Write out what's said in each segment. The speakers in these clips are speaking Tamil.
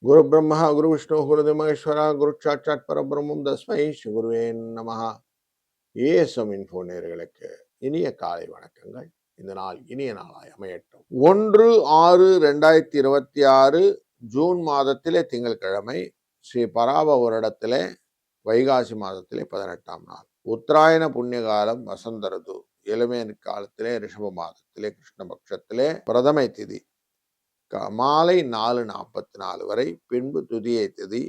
குரு பிரம்மா குரு விஷ்ணு குரு மகேஸ்வரா குரு சாட்சாத் பரபிரம்மம் தஸ்மை ஸ்ரீ குருவே நமஹ. ஏஎஸ்எம் இன்ஃபோ நேயர்களுக்கு இனிய காலை வணக்கங்கள். இந்த நாள் இனிய நாளாய் அமையட்டும். 1/6/2026 ஜூன் மாதத்திலே திங்கட்கிழமை, ஸ்ரீ பராப வருடத்திலே வைகாசி மாதத்திலே 18ஆம் நாள், உத்தராயண புண்ணிய காலம், வசந்த ருது, இளமையின் காலத்திலே ரிஷப மாதத்திலே கிருஷ்ணபக்ஷத்திலே பிரதமை திதி மாலை 4:44 வரை, பின்பு துதியை திதி,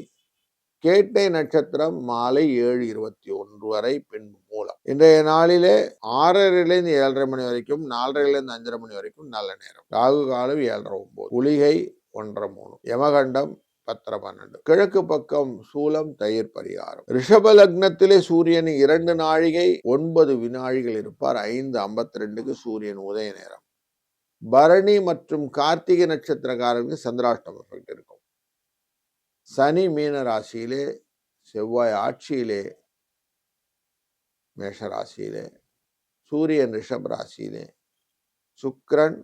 கேட்டை நட்சத்திரம் மாலை 7:21 வரை, பின்பு மூலம். இன்றைய நாளிலே 6:30 7:30 மணி வரைக்கும், 4:30 5:30 மணி வரைக்கும் நல்ல நேரம். ராகு காலம் 7:30 குளிகை 1:30 யமகண்டம் 10:12. கிழக்கு பக்கம் சூலம் தயிர் பரிகாரம். ரிஷப லக்னத்திலே சூரியன் 2 நாழிகை 9 வினாழிகள் இருப்பார். 5:52 சூரியன் உதய நேரம். பரணி மற்றும் கார்த்திகை நட்சத்திரக்காரர்களுக்கு சந்திராஷ்டம எஃபெக்ட் இருக்கும். சனி மீன ராசியிலே, செவ்வாய் ஆட்சியிலே மேஷ ராசியிலே, சூரியன் ரிஷப ராசியிலே, சுக்கிரன்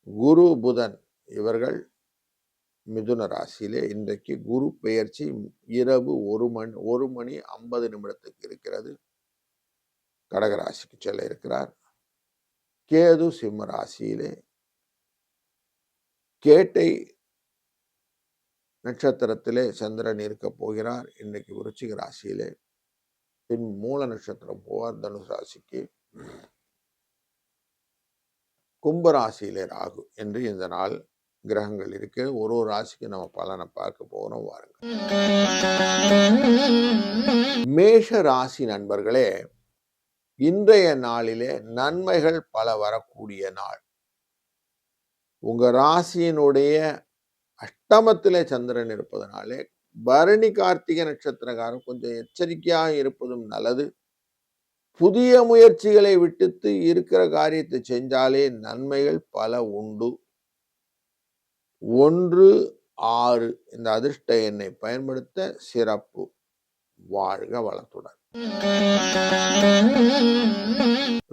குரு புதன் இவர்கள் மிதுன ராசியிலே. இன்றைக்கு குரு பெயர்ச்சி இரவு 1:50 இருக்கிறது. கடகராசிக்கு செல்ல இருக்கிறார். கேது சிம்ம ராசியிலே, கேட்டை நட்சத்திரத்திலே சந்திரன் இருக்க போகிறார். இன்றைக்கு விருச்சிக ராசியிலே, பின் மூல நட்சத்திரம் போவார் தனுசு ராசிக்கு. கும்பராசியிலே ராகு என்று இந்த நாள் கிரகங்கள் இருக்கு. ஒரு ராசிக்கு நம்ம பலனை பார்க்க போகிறோம், வாருங்க. மேஷ ராசி நண்பர்களே, இன்றைய நாளிலே நன்மைகள் பல வரக்கூடிய நாள். உங்க ராசியினுடைய அஷ்டமத்திலே சந்திரன் இருப்பதனாலே பரணி கார்த்திகை நட்சத்திரக்காரன் கொஞ்சம் எச்சரிக்கையாக இருப்பதும் நல்லது. புதிய முயற்சிகளை விட்டுத்து இருக்கிற காரியத்தை செஞ்சாலே நன்மைகள் பல உண்டு. 1/6 இந்த அதிர்ஷ்ட எண்ணை பயன்படுத்த சிறப்பு. வாழ்க வளத்துடன்.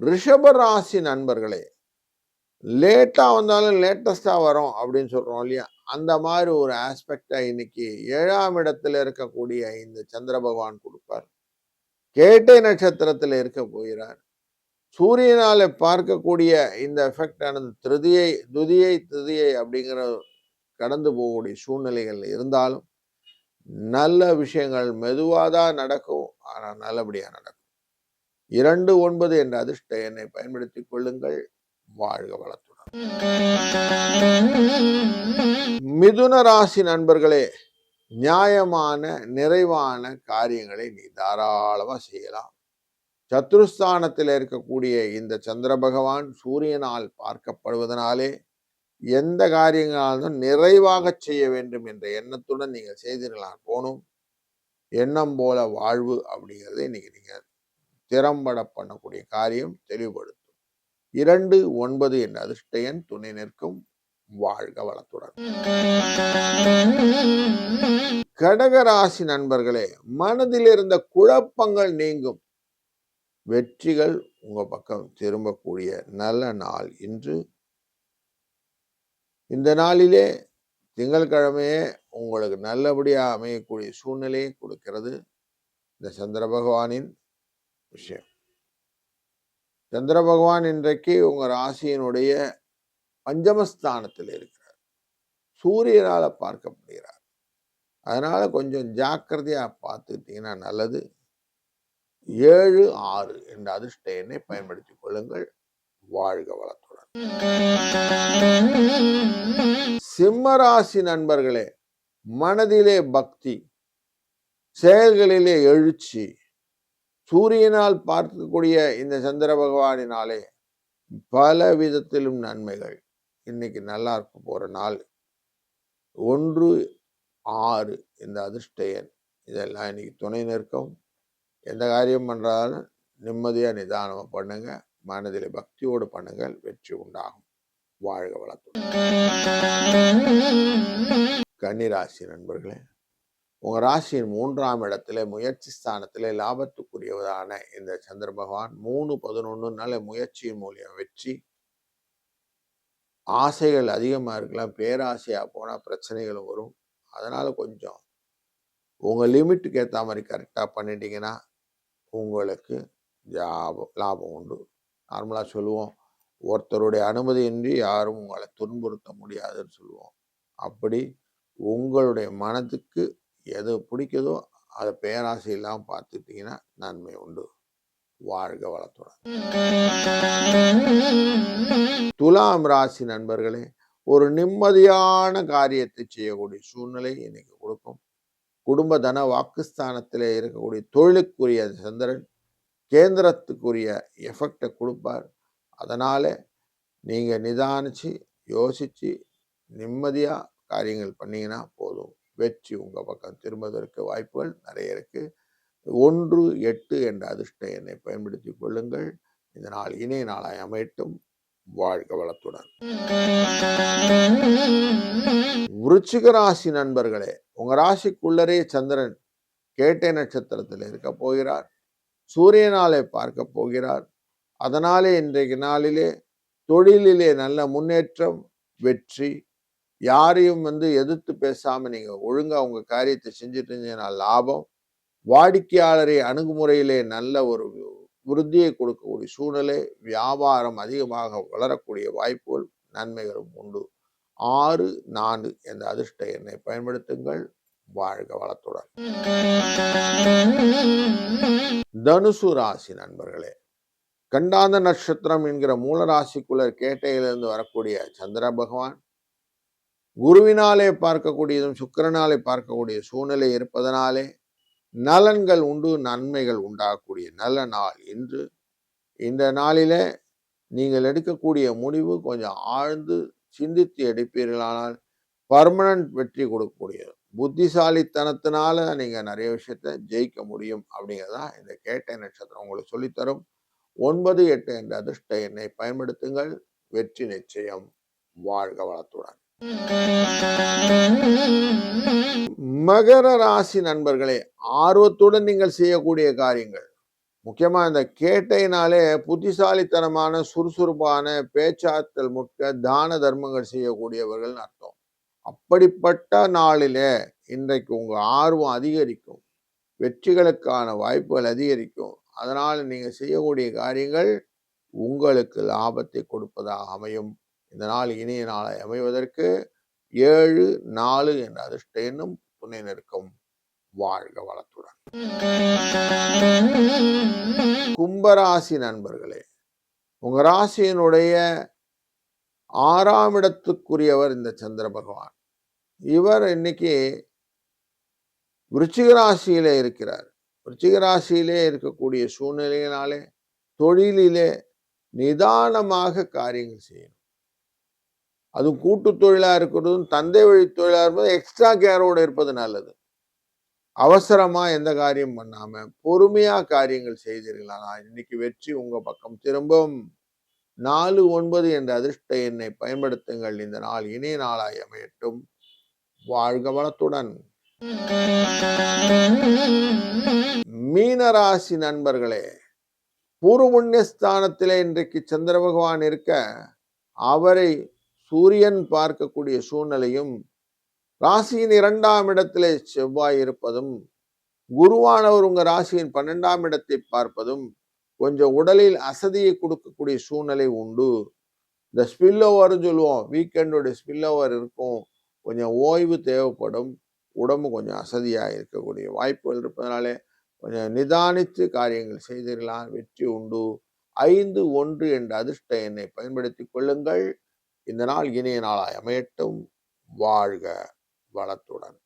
ரிஷப ராசி நண்பர்களே, லேட்டா வந்தாலும் லேட்டஸ்டா வரும் அப்படின்னு சொல்றோம் இல்லையா, அந்த மாதிரி ஒரு ஆஸ்பெக்டா இன்னைக்கு 7ஆம் இடத்துல இருக்கக்கூடிய இந்த சந்திர பகவான் கொடுப்பார். கேட்டை நட்சத்திரத்தில் இருக்க போகிறார். சூரியனால பார்க்கக்கூடிய இந்த எஃபெக்ட் ஆனது துதியை அப்படிங்கிற கடந்து போகக்கூடிய சூழ்நிலைகள் இருந்தாலும் நல்ல விஷயங்கள் மெதுவாதான் நடக்கும், ஆனால் நல்லபடியா நடக்கும். 2/9 என்ற அதிர்ஷ்ட எண்ணை பயன்படுத்திக் கொள்ளுங்கள். வாழ்க வளத்துடன். மிதுன ராசி நண்பர்களே, நியாயமான நிறைவான காரியங்களை நீ தாராளமா செய்யலாம். சத்துருஸ்தானத்தில் இருக்கக்கூடிய இந்த சந்திர பகவான் சூரியனால் பார்க்கப்படுவதனாலே எந்த காரியங்களாலும் நிறைவாக செய்ய வேண்டும் என்ற எண்ணத்துடன் நீங்கள் செய்தீர்களால் போனும். எண்ணம் போல வாழ்வு அப்படிங்கிறதை இன்னைக்கு நீங்க திறம்பட பண்ணக்கூடிய காரியம் தெளிவுபடுத்தும். 2/9 என்ற அதிர்ஷ்ட எண் துணை நிற்கும். வாழ்க வளத்துடன். கடகராசி நண்பர்களே, மனதில் இருந்த குழப்பங்கள் நீங்கும். வெற்றிகள் உங்க பக்கம் திரும்பக்கூடிய நல்ல நாள் இன்று. இந்த நாளிலே திங்கட்கிழமையே உங்களுக்கு நல்லபடியா அமையக்கூடிய சூழ்நிலையை கொடுக்கிறது இந்த சந்திர பகவானின் விஷயம். சந்திர பகவான் இன்றைக்கு உங்க ராசியினுடைய பஞ்சமஸ்தானத்தில் இருக்கிறார். சூரியனால பார்க்கப்படுகிறார். அதனால கொஞ்சம் ஜாக்கிரதையா பார்த்துக்கிட்டீங்கன்னா நல்லது. 7/6 என்ற அதிர்ஷ்ட எண்ணை பயன்படுத்திக் கொள்ளுங்கள். வாழ்க வளத்துடன். சிம்மராசி நண்பர்களே, மனதிலே பக்தி, செயல்களிலே எழுச்சி, சூரியனால் பார்க்கக்கூடிய இந்த சந்திர பகவானினாலே பல விதத்திலும் நன்மைகள். இன்னைக்கு நல்லா இருக்க போற நாள். 1/6 இந்த அதிர்ஷ்ட எண் இதெல்லாம் இன்னைக்கு துணை நிற்கும். எந்த காரியம் பண்றாலும் நிம்மதியா நிதானமா பண்ணுங்க. மனதிலே பக்தியோடு பண்ணுங்கள். வெற்றி உண்டாகும். வாழ்க வளத்துடன். கன்னிராசி நண்பர்களே, உங்க ராசியின் 3ஆம் இடத்துல முயற்சி ஸ்தானத்திலே லாபத்துக்குரியவதான இந்த சந்திர பகவான் 3/11 முயற்சியின் மூலியம் வெற்றி. ஆசைகள் அதிகமா இருக்கலாம். பேராசையா போனா பிரச்சனைகள் வரும். அதனால கொஞ்சம் உங்க லிமிட்டுக்கு ஏத்த மாரி கரெக்ட்டா பண்ணிட்டீங்கன்னா, உங்களுக்கு லாபம் உண்டு. நார்மலா சொல்லுவோம், ஒருத்தருடைய அனுமதியின்றி யாரும் உங்கள துன்புறுத்த முடியாதுன்னு சொல்லுவோம். அப்படி உங்களுடைய மனதுக்கு எது பிடிக்குதோ, அத பேராசை இல்லாம பார்த்துட்டீங்கன்னா, நன்மை உண்டு. வாழ்க வளத்துடன். துலாம் ராசி நண்பர்களே, ஒரு நிம்மதியான காரியத்தை செய்யக்கூடிய சூழ்நிலை இன்னைக்கு கொடுக்கும். குடும்ப தன வாக்குஸ்தானத்திலே இருக்கக்கூடிய தொழிலுக்குரிய சந்திரன் கேந்திரத்துக்குரிய எஃபெக்டை கொடுப்பார். அதனால நீங்க நிதானிச்சு யோசிச்சு நிம்மதியா காரியங்கள் பண்ணீங்கன்னா போதும். வெற்றி உங்க பக்கம் திரும்புவதற்கு வாய்ப்புகள் நிறைய இருக்கு. 1, 8 என்ற அதிர்ஷ்ட எண்ணை பயன்படுத்திக் கொள்ளுங்கள். இந்த நாள் இணைய நாளாய் அமையட்டும். வாழ்க வளத்துடன். விருச்சிக ராசி நண்பர்களே, உங்க ராசிக்குள்ளரே சந்திரன் கேட்டை நட்சத்திரத்தில் இருக்க போகிறார். சூரியனாலே பார்க்க போகிறார். அதனாலே இன்றைக்கு நாளிலே தொழிலிலே நல்ல முன்னேற்றம், வெற்றி. யாரையும் எதிர்த்து பேசாம நீங்க ஒழுங்கா உங்க காரியத்தை செஞ்சுட்டு இருந்தீங்கன்னா லாபம். வாடிக்கையாளரை அணுகுமுறையிலே நல்ல ஒரு விருத்தியை கொடுக்கக்கூடிய சூழ்நிலை, வியாபாரம் அதிகமாக வளரக்கூடிய வாய்ப்புகள், நன்மைகளும் உண்டு. 6, 4 என்ற அதிர்ஷ்ட எண்ணை பயன்படுத்துங்கள். வாழ்க வளத்துடன். தனுசு ராசி நண்பர்களே, கண்டாந்த நட்சத்திரம் என்கிற மூல ராசிக்குள்ள கேட்டையிலிருந்து வரக்கூடிய சந்திர பகவான் குருவினாலே பார்க்கக்கூடியதும் சுக்கிரனாலே பார்க்கக்கூடிய சூழ்நிலை இருப்பதனாலே நலன்கள் உண்டு, நன்மைகள் உண்டாகக்கூடிய நல்ல நாள் இன்று. இந்த நாளிலே நீங்கள் எடுக்கக்கூடிய முடிவு கொஞ்சம் ஆழ்ந்து சிந்தித்து எடுப்பீர்களானால் பர்மனன்ட் வெற்றி கொடுக்கக்கூடியது. புத்திசாலித்தனத்தினால நீங்க நிறைய விஷயத்த ஜெயிக்க முடியும் அப்படிங்கிறதான் இந்த கேட்டை நட்சத்திரம் உங்களுக்கு சொல்லித்தரும். 9, 8 என்ற அதிர்ஷ்ட எண்ணை பயன்படுத்துங்கள். வெற்றி நிச்சயம். வாழ்க வளத்துடன். மகர ராசி நண்பர்களே, ஆர்வத்துடன் நீங்கள் செய்யக்கூடிய காரியங்கள், முக்கியமா இந்த கேட்டையினாலே புத்திசாலித்தனமான சுறுசுறுப்பான பேச்சாற்றல் முற்க தான தர்மங்கள் செய்யக்கூடியவர்கள் அர்த்தம். அப்படிப்பட்ட நாளிலே இன்றைக்கு உங்க ஆர்வம் அதிகரிக்கும். வெற்றிகளுக்கான வாய்ப்புகள் அதிகரிக்கும். அதனால நீங்க செய்யக்கூடிய காரியங்கள் உங்களுக்கு லாபத்தை கொடுப்பதாக அமையும். இந்த நாள் இனிய நாளை அமைவதற்கு 7, 4 என்ற அதிர்ஷ்ட எண்ணும் துணை நிற்கும். வாழ்க வளத்துடன். கும்பராசி நண்பர்களே, உங்க ராசியினுடைய 6ஆம் இடத்துக்குரியவர் இந்த சந்திர பகவான். இவர் இன்னைக்கு விருச்சிக ராசியிலே இருக்கிறார். விருச்சிக ராசியிலே இருக்கக்கூடிய சூழ்நிலையினாலே தொழிலிலே நிதானமாக காரியங்கள் செய்யணும். அதுவும் கூட்டு தொழிலா இருக்கிறதும் தந்தை வழி தொழிலா இருப்பது எக்ஸ்ட்ரா கேரோடு இருப்பது நல்லது. அவசரமா எந்த காரியம் பண்ணாம பொறுமையா காரியங்கள் செய்தீர்களா இன்னைக்கு வெற்றி உங்க பக்கம் திரும்பும். 4, 9 என்ற அதிர்ஷ்ட எண்ணை பயன்படுத்துங்கள். இந்த நாள் இணைய நாளாய் அமையட்டும். வாழ்க வளத்துடன். மீனராசி நண்பர்களே, பூர்வ புண்ணிய ஸ்தானத்திலே இன்றைக்கு சந்திர பகவான் இருக்க அவரை சூரியன் பார்க்கக்கூடிய சூழ்நிலையும், ராசியின் 2ஆம் இடத்திலே செவ்வாய் இருப்பதும், குருவானவர் உங்க ராசியின் 12ஆம் இடத்தை பார்ப்பதும் கொஞ்சம் உடலில் அசதியை கொடுக்கக்கூடிய சூழ்நிலை உண்டு. இந்த ஸ்பில் ஓவர்னு சொல்லுவோம், வீக்கெண்டோட ஸ்பில் ஓவர் இருக்கும். கொஞ்சம் ஓய்வு தேவைப்படும். உடம்பு கொஞ்சம் அசதியாக இருக்கக்கூடிய வாய்ப்புகள் இருப்பதனாலே கொஞ்சம் நிதானித்து காரியங்கள் செய்திடலாம். வெற்றி உண்டு. 5, 1 என்ற அதிர்ஷ்ட எண்ணை பயன்படுத்தி கொள்ளுங்கள். இந்த நாள் இனிய நாளாய் அமையட்டும். வாழ்க வளத்துடன்.